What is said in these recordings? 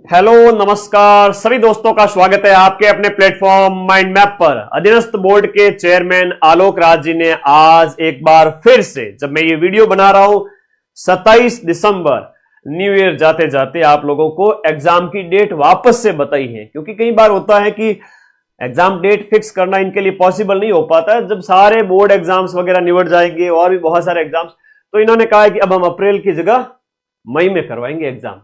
Hello नमस्कार सभी दोस्तों का स्वागत है आपके अपने प्लेटफॉर्म माइंड मैप पर। अधीनस्थ बोर्ड के चेयरमैन आलोक राज जी ने आज एक बार फिर से, जब मैं ये वीडियो बना रहा हूं 27 दिसंबर न्यू ईयर जाते जाते, आप लोगों को एग्जाम की डेट वापस से बताई है। क्योंकि कई बार होता है कि एग्जाम डेट फिक्स करना इनके लिए पॉसिबल नहीं हो पाता है। जब सारे बोर्ड एग्जाम्स वगैरह निबट जाएंगे और भी बहुत सारे एग्जाम्स, तो इन्होंने कहा है कि अब हम अप्रैल की जगह मई में करवाएंगे एग्जाम।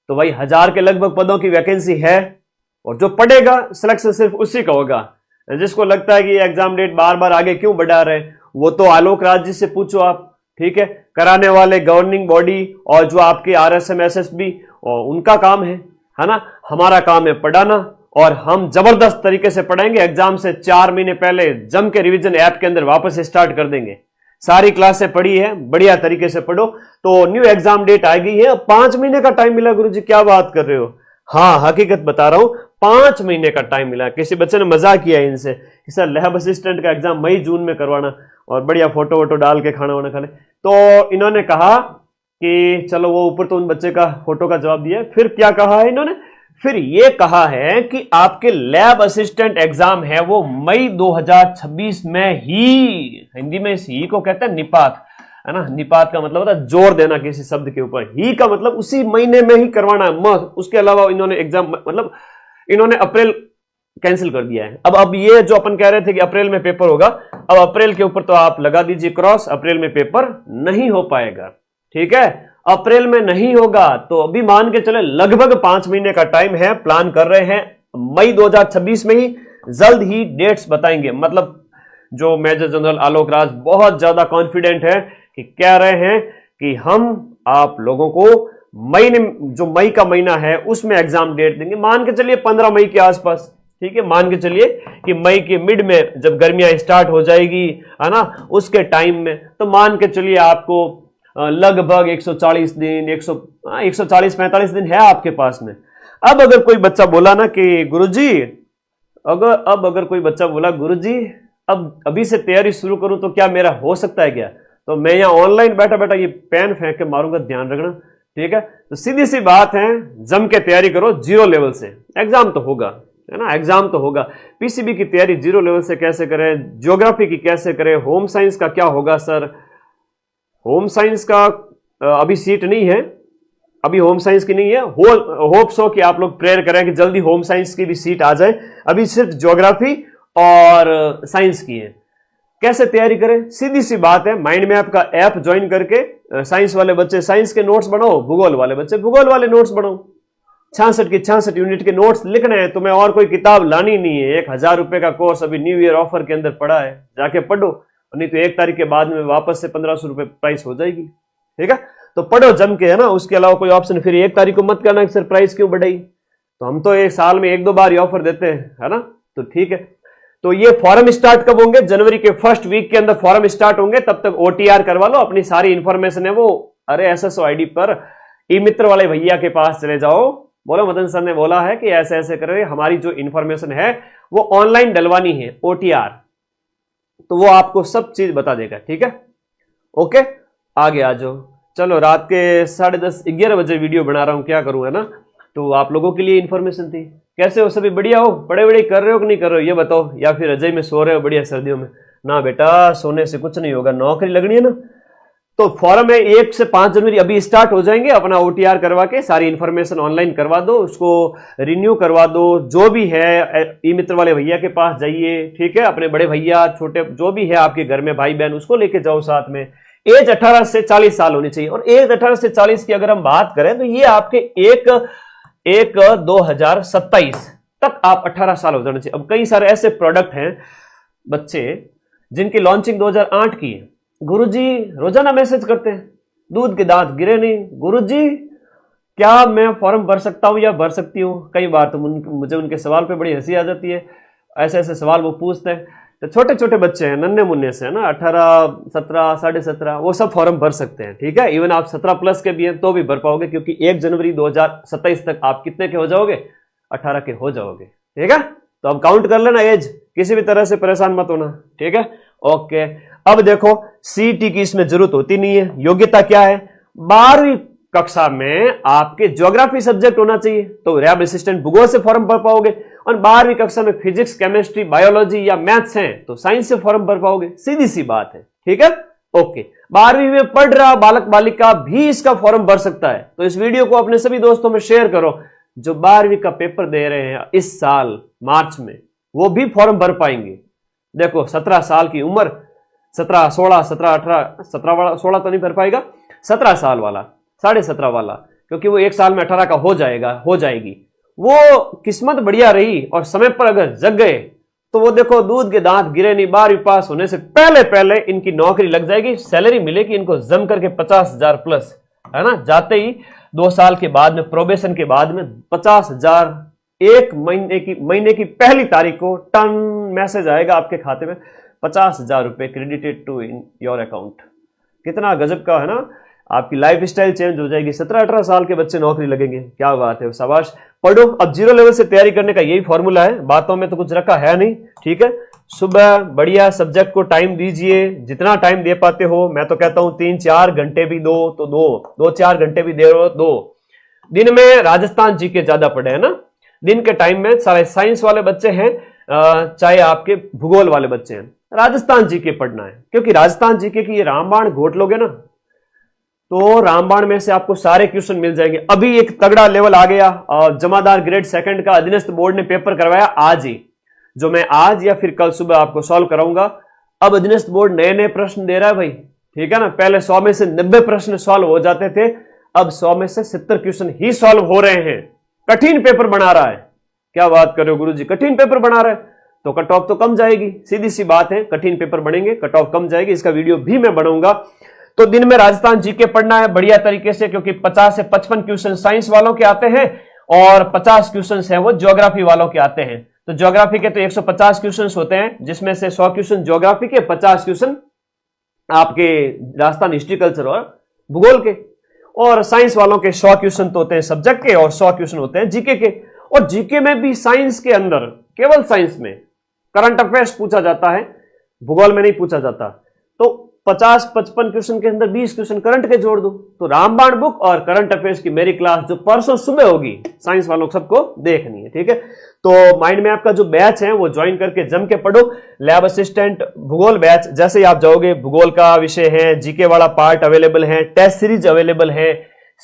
तो भाई 1000 के लगभग पदों की वैकेंसी है और जो पढ़ेगा सिलेक्शन सिर्फ उसी का होगा। जिसको लगता है कि एग्जाम डेट बार बार आगे क्यों बढ़ा रहे, वो तो आलोक राज जी से पूछो आप, ठीक है। कराने वाले गवर्निंग बॉडी और जो आपके RSM SSB और उनका काम है ना। हमारा काम है पढ़ाना और हम जबरदस्त तरीके से पढ़ाएंगे। एग्जाम से 4 महीने पहले जम के रिवीजन ऐप के अंदर वापस स्टार्ट कर देंगे। सारी क्लासें पढ़ी है, बढ़िया तरीके से पढ़ो। तो न्यू एग्जाम डेट आ गई है, 5 महीने का टाइम मिला। गुरुजी क्या बात कर रहे हो? हाँ, हकीकत बता रहा हूं, 5 महीने का टाइम मिला। किसी बच्चे ने मजाक किया इनसे कि सर लैब असिस्टेंट का एग्जाम मई जून में करवाना और बढ़िया फोटो वोटो डाल के खाना वाना खा ले। तो इन्होंने कहा कि चलो, वो ऊपर तो उन बच्चे का फोटो का जवाब दिया। फिर क्या कहा है इन्होंने? फिर ये कहा है कि आपके लैब असिस्टेंट एग्जाम है वो मई 2026 में ही, हिंदी में इस ही को कहते हैं निपात, है ना। निपात का मतलब होता है जोर देना किसी शब्द के ऊपर। ही का मतलब उसी महीने में ही करवाना है। उसके अलावा इन्होंने एग्जाम मतलब इन्होंने अप्रैल कैंसिल कर दिया है। अब ये जो अपन कह रहे थे कि अप्रैल में पेपर होगा, अब अप्रैल के ऊपर तो आप लगा दीजिए क्रॉस, अप्रैल में पेपर नहीं हो पाएगा। ठीक है, अप्रैल में नहीं होगा। तो अभी मान के चले लगभग 5 महीने का टाइम है। प्लान कर रहे हैं मई 2026 में ही, जल्द ही डेट्स बताएंगे। मतलब जो मेजर जनरल आलोक राज बहुत ज्यादा कॉन्फिडेंट है कि कह रहे हैं कि हम आप लोगों को जो मई का महीना है उसमें एग्जाम डेट देंगे। मान के चलिए 15 मई के आसपास, ठीक है। मान के चलिए कि मई के मिड में जब गर्मियां स्टार्ट हो जाएगी, है ना, उसके टाइम में, तो मान के चलिए आपको लगभग 140 दिन 140-45 दिन है आपके पास में। अब अगर कोई बच्चा बोला ना कि गुरुजी, अगर कोई बच्चा बोला गुरुजी अब अभी से तैयारी शुरू करूं तो क्या मेरा हो सकता है क्या? तो मैं यहां ऑनलाइन बैठा बैठा ये पेन फेंक के मारूंगा, ध्यान रखना, ठीक है। तो सीधी सी बात है, जम के तैयारी करो 0 लेवल से। एग्जाम तो होगा, है ना, एग्जाम तो होगा। PCB की तैयारी 0 लेवल से कैसे करें, ज्योग्राफी की कैसे करें, होम साइंस का क्या होगा सर? होम साइंस का अभी सीट नहीं है, अभी होम साइंस की नहीं है। होप सो कि आप लोग प्रेयर करें कि जल्दी होम साइंस की भी सीट आ जाए। अभी सिर्फ ज्योग्राफी और साइंस की है। कैसे तैयारी करें? सीधी सी बात है, माइंड मैप का ऐप ज्वाइन करके साइंस वाले बच्चे साइंस के नोट्स बनाओ, भूगोल वाले बच्चे भूगोल वाले नोट्स बनाओ। 66 की 66 यूनिट के नोट्स लिखने हैं। तुम्हें और कोई किताब लानी नहीं है। 1000 रुपए का कोर्स अभी न्यू ईयर ऑफर के अंदर पड़ा है, जाके पढ़ो। नहीं तो 1 तारीख के बाद में वापस से 1500 रुपए प्राइस हो जाएगी, ठीक है। तो पढ़ो जम के, है ना। उसके अलावा कोई ऑप्शन फिर 1 तारीख को मत करना कि सर प्राइस क्यों बढ़ाई। तो हम तो एक साल में 1-2 बार ये ऑफर देते हैं, है ना। तो ठीक है। तो ये फॉर्म स्टार्ट कब होंगे? जनवरी के फर्स्ट वीक के अंदर फॉर्म स्टार्ट होंगे। तब तक OTR करवा लो। अपनी सारी इंफॉर्मेशन है वो SSO ID पर ई मित्र वाले भैया के पास चले जाओ। बोलो मदन सर ने बोला है कि ऐसे ऐसे करें, हमारी जो इंफॉर्मेशन है वो ऑनलाइन डलवानी है, OTR। तो वो आपको सब चीज बता देगा, ठीक है। ओके, आगे आ जाओ। चलो, रात के 10:30-11 बजे वीडियो बना रहा हूं, क्या करूं, है ना। तो आप लोगों के लिए इंफॉर्मेशन थी। कैसे हो सभी? बढ़िया हो? पढ़े वढ़े कर रहे हो कि नहीं कर रहे हो ये बताओ। या फिर अजय में सो रहे हो बढ़िया सर्दियों में? ना बेटा, सोने से कुछ नहीं होगा, नौकरी लगनी है ना। तो फॉरम है 1 से 5 जनवरी अभी स्टार्ट हो जाएंगे। अपना OTR करवा के सारी इंफॉर्मेशन ऑनलाइन करवा दो, उसको रिन्यू करवा दो। जो भी है ई मित्र वाले भैया के पास जाइए, ठीक है। अपने बड़े भैया छोटे जो भी है आपके घर में भाई बहन, उसको लेके जाओ साथ में। एज 18 से 40 साल होनी चाहिए। और एज 18 से 40 की अगर हम बात करें तो ये आपके 1/1/2027 तक आप 18 साल हो जाने चाहिए। अब कई सारे ऐसे प्रोडक्ट हैं बच्चे जिनकी लॉन्चिंग 2008 की है। गुरुजी रोजाना मैसेज करते हैं, दूध के दांत गिरे नहीं, गुरुजी क्या मैं फॉर्म भर सकता हूं या भर सकती हूं? कई बार तो मुझे उनके सवाल पे बड़ी हंसी आ जाती है। ऐसे ऐसे सवाल वो पूछते हैं। तो छोटे छोटे बच्चे हैं, नन्हे मुन्ने से, है ना, 18, 17, 17.5, वो सब फॉर्म भर सकते हैं, ठीक है। इवन आप 17+ के भी हैं तो भी भर पाओगे, क्योंकि 1 जनवरी 2027 तक आप कितने के हो जाओगे? 18 के हो जाओगे, ठीक है। तो अब काउंट कर लेना एज, किसी भी तरह से परेशान मत होना, ठीक है। ओके, अब देखो CET की इसमें जरूरत होती नहीं है। योग्यता क्या है? 12वीं कक्षा में आपके ज्योग्राफी सब्जेक्ट होना चाहिए, तो लैब असिस्टेंट भूगोल से फॉर्म भर पाओगे। और 12वीं कक्षा में फिजिक्स, केमिस्ट्री, बायोलॉजी या मैथ्स हैं तो साइंस से फॉर्म भर पाओगे। सीधी सी बात है, ठीक है, ओके। 12वीं में पढ़ रहा बालक बालिका भी इसका फॉर्म भर सकता है। तो इस वीडियो को अपने सभी दोस्तों में शेयर करो जो 12वीं का पेपर दे रहे हैं इस साल मार्च में, वो भी फॉर्म भर पाएंगे। देखो 17 साल की उम्र, 17, 16, 17, 18, 17 वाला 16 तो नहीं भर पाएगा, 17 साल वाला, 17.5 वाला, क्योंकि वो एक साल में 18 का हो जाएगी। वो किस्मत बढ़िया रही और समय पर अगर जग गए तो वो देखो दूध के दांत गिरे नहीं, 12वीं पास होने से पहले पहले इनकी नौकरी लग जाएगी, सैलरी मिलेगी इनको जम करके 50,000 प्लस, है ना। जाते ही 2 साल के बाद में, प्रोबेशन के बाद में 50,000 एक महीने की पहली तारीख को टन मैसेज आएगा आपके खाते में, 50,000 रुपए credited to in your account. कितना गजब का है ना, आपकी लाइफ स्टाइल चेंज हो जाएगी। 17-18 साल के बच्चे नौकरी लगेंगे, क्या बात है, शाबाश। पढ़ो। अब 0 लेवल से तैयारी करने का यही फॉर्मूला है, बातों में तो कुछ रखा है नहीं, ठीक है। सुबह बढ़िया सब्जेक्ट को टाइम दीजिए, जितना टाइम दे पाते हो। मैं तो कहता हूं 3-4 घंटे भी दो तो 2-4 घंटे भी दे रहे हो दो। दिन में राजस्थान जीके ज्यादा पढ़े, है ना। दिन के टाइम में सारे साइंस वाले बच्चे हैं, चाहे आपके भूगोल वाले बच्चे हैं, राजस्थान जीके पढ़ना है, क्योंकि राजस्थान जीके की ये रामबाण घोट लोगे ना तो रामबाण में से आपको सारे क्वेश्चन मिल जाएंगे। अभी एक तगड़ा लेवल आ गया, जमादार ग्रेड 2 का अधीनस्थ बोर्ड ने पेपर करवाया आज ही, जो मैं आज या फिर कल सुबह आपको सॉल्व कराऊंगा। अब अधीनस्थ बोर्ड नए नए प्रश्न दे रहा है भाई, ठीक है ना। पहले 100 में से 90 प्रश्न सॉल्व हो जाते थे, अब 100 में से 70 क्वेश्चन ही सॉल्व हो रहे हैं। कठिन पेपर बना रहा है, क्या बात कर रहे हो गुरुजी, कठिन पेपर बना रहा है तो कट ऑफ तो कम जाएगी, सीधी सी बात है। कठिन पेपर बढ़ेंगे, कट ऑफ कम जाएगी, इसका वीडियो भी मैं बनाऊंगा। तो दिन में राजस्थान जीके पढ़ना है बढ़िया तरीके से, क्योंकि 50 से 55 क्वेश्चन साइंस वालों के आते हैं और 50 क्वेश्चन है वो ज्योग्राफी वालों के आते हैं। तो ज्योग्राफी के तो 150 क्वेश्चन होते हैं, जिसमें से 100 क्वेश्चन ज्योग्राफी के, 50 क्वेश्चन आपके राजस्थान हिस्ट्री कल्चर और भूगोल के। और साइंस वालों के 100 क्वेश्चन तो होते हैं सब्जेक्ट के और 100 क्वेश्चन होते हैं जीके के। और जीके में भी साइंस के अंदर, केवल साइंस में करंट अफेयर्स पूछा जाता है, भूगोल में नहीं पूछा जाता। तो 50-55 क्वेश्चन के अंदर 20 क्वेश्चन करंट के जोड़ दो। तो रामबाण बुक और करंट अफेयर्स की मेरी क्लास जो परसों सुबह होगी, साइंस वालों को सबको देखनी है, ठीक है। तो माइंड मैप का जो बैच है वो ज्वाइन करके जम के पढ़ो। लैब असिस्टेंट भूगोल बैच, जैसे ही आप जाओगे भूगोल का विषय है, जीके वाला पार्ट अवेलेबल है, टेस्ट सीरीज अवेलेबल है,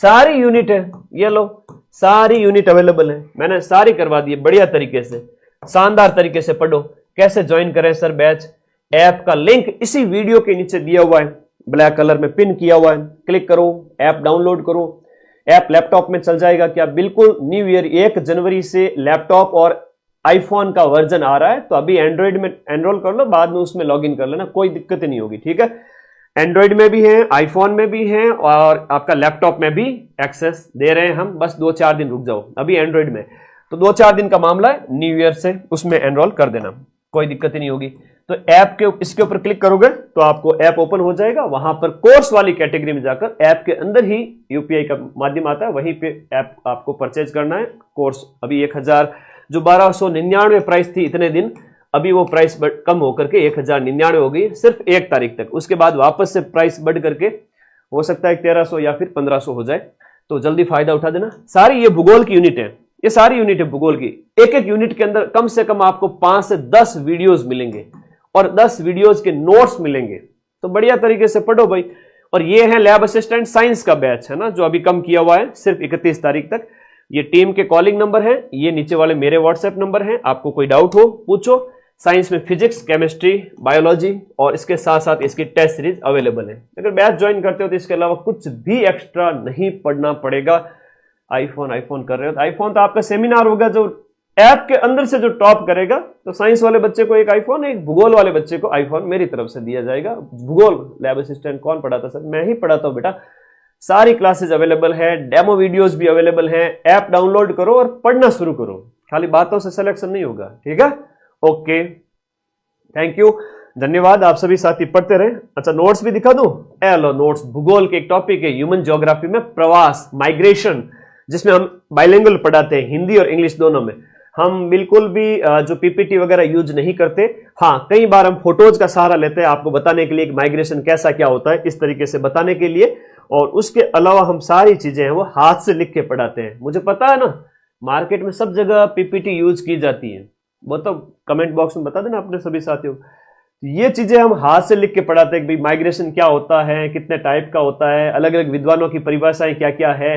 सारी यूनिट है, ये लो सारी यूनिट अवेलेबल है, मैंने सारी करवा दी है बढ़िया तरीके से, शानदार तरीके से पढ़ो। कैसे ज्वाइन करें सर बैच, ऐप का लिंक इसी वीडियो के नीचे दिया हुआ है, ब्लैक कलर में पिन किया हुआ है, क्लिक करो, ऐप डाउनलोड करो। ऐप लैपटॉप में चल जाएगा क्या, बिल्कुल न्यू ईयर 1 जनवरी से लैपटॉप और आईफोन का वर्जन आ रहा है, तो अभी एंड्रॉइड में एनरोल कर लो, बाद में उसमें लॉगिन कर लेना, कोई दिक्कत नहीं होगी, ठीक है। एंड्रॉइड में भी है, आईफोन में भी है और आपका लैपटॉप में भी एक्सेस दे रहे हैं हम, बस 2-4 दिन रुक जाओ, अभी एंड्रॉइड में तो 2-4 दिन का मामला है, न्यू ईयर से उसमें एनरोल कर देना, कोई दिक्कत ही नहीं होगी। तो ऐप के इसके ऊपर क्लिक करोगे तो आपको ऐप ओपन हो जाएगा, वहां पर कोर्स वाली कैटेगरी में जाकर ऐप के अंदर ही यूपीआई का माध्यम आता है, वहीं पे ऐप आपको परचेज करना है। कोर्स अभी 1000 जो 1299 प्राइस थी इतने दिन, अभी वो प्राइस कम होकर के 1099 हो गई सिर्फ 1 तारीख तक, उसके बाद वापस से प्राइस बढ़ करके हो सकता है 1300 या फिर 1500 हो जाए, तो जल्दी फायदा उठा देना। सारी ये भूगोल की यूनिट है, ये सारी यूनिट है भूगोल की, एक एक यूनिट के अंदर कम से कम आपको 5 से 10 वीडियोस मिलेंगे और 10 वीडियोस के नोट्स मिलेंगे, तो बढ़िया तरीके से पढ़ो भाई। और ये है लैब असिस्टेंट साइंस का बैच है ना, जो अभी कम किया हुआ है सिर्फ 31 तारीख तक। ये टीम के कॉलिंग नंबर है, ये नीचे वाले मेरे व्हाट्सएप नंबर हैं, आपको कोई डाउट हो पूछो। साइंस में फिजिक्स, केमिस्ट्री, बायोलॉजी और इसके साथ साथ इसकी टेस्ट सीरीज अवेलेबल है। अगर बैच ज्वाइन करते हो तो इसके अलावा कुछ भी एक्स्ट्रा नहीं पढ़ना पड़ेगा। आईफोन कर रहे हो तो आईफोन तो आपका सेमिनार होगा, जो ऐप के अंदर से जो टॉप करेगा, तो साइंस वाले बच्चे को एक आईफोन, एक भूगोल वाले बच्चे को आईफोन मेरी तरफ से दिया जाएगा। भूगोल लैब असिस्टेंट कौन पढ़ाता सर, मैं ही पढ़ाता हूं बेटा। सारी क्लासेस अवेलेबल है, डेमो वीडियोस भी अवेलेबल है, ऐप डाउनलोड करो और पढ़ना शुरू करो, खाली बातों से सिलेक्शन नहीं होगा, ठीक है। ओके, थैंक यू, धन्यवाद। आप सभी साथी पढ़ते रहे। अच्छा, नोट्स भी दिखा दूं, लो नोट्स। भूगोल के एक टॉपिक है ह्यूमन ज्योग्राफी में प्रवास, माइग्रेशन, जिसमें हम बाइलिंगुअल पढ़ाते हैं, हिंदी और इंग्लिश दोनों में। हम बिल्कुल भी जो पीपीटी वगैरह यूज नहीं करते। हाँ, कई बार हम फोटोज का सहारा लेते हैं आपको बताने के लिए कि माइग्रेशन कैसा क्या होता है, इस तरीके से बताने के लिए। और उसके अलावा हम सारी चीजें हैं वो हाथ से लिख के पढ़ाते हैं। मुझे पता है ना, मार्केट में सब जगह पीपीटी यूज की जाती है, वो तो कमेंट बॉक्स में बता देना अपने सभी साथियों। ये चीजें हम हाथ से लिख के पढ़ाते हैं कि भाई माइग्रेशन क्या होता है, कितने टाइप का होता है, अलग अलग विद्वानों की परिभाषाएं क्या क्या है,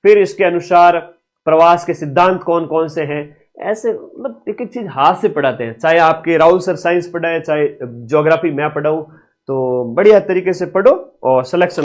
फिर इसके अनुसार प्रवास के सिद्धांत कौन कौन से हैं। ऐसे मतलब एक एक चीज हाथ से पढ़ाते हैं। चाहे आपके राहुल सर साइंस पढ़ाए, चाहे ज्योग्राफी मैं पढ़ाऊं, तो बढ़िया तरीके से पढ़ो और सिलेक्शन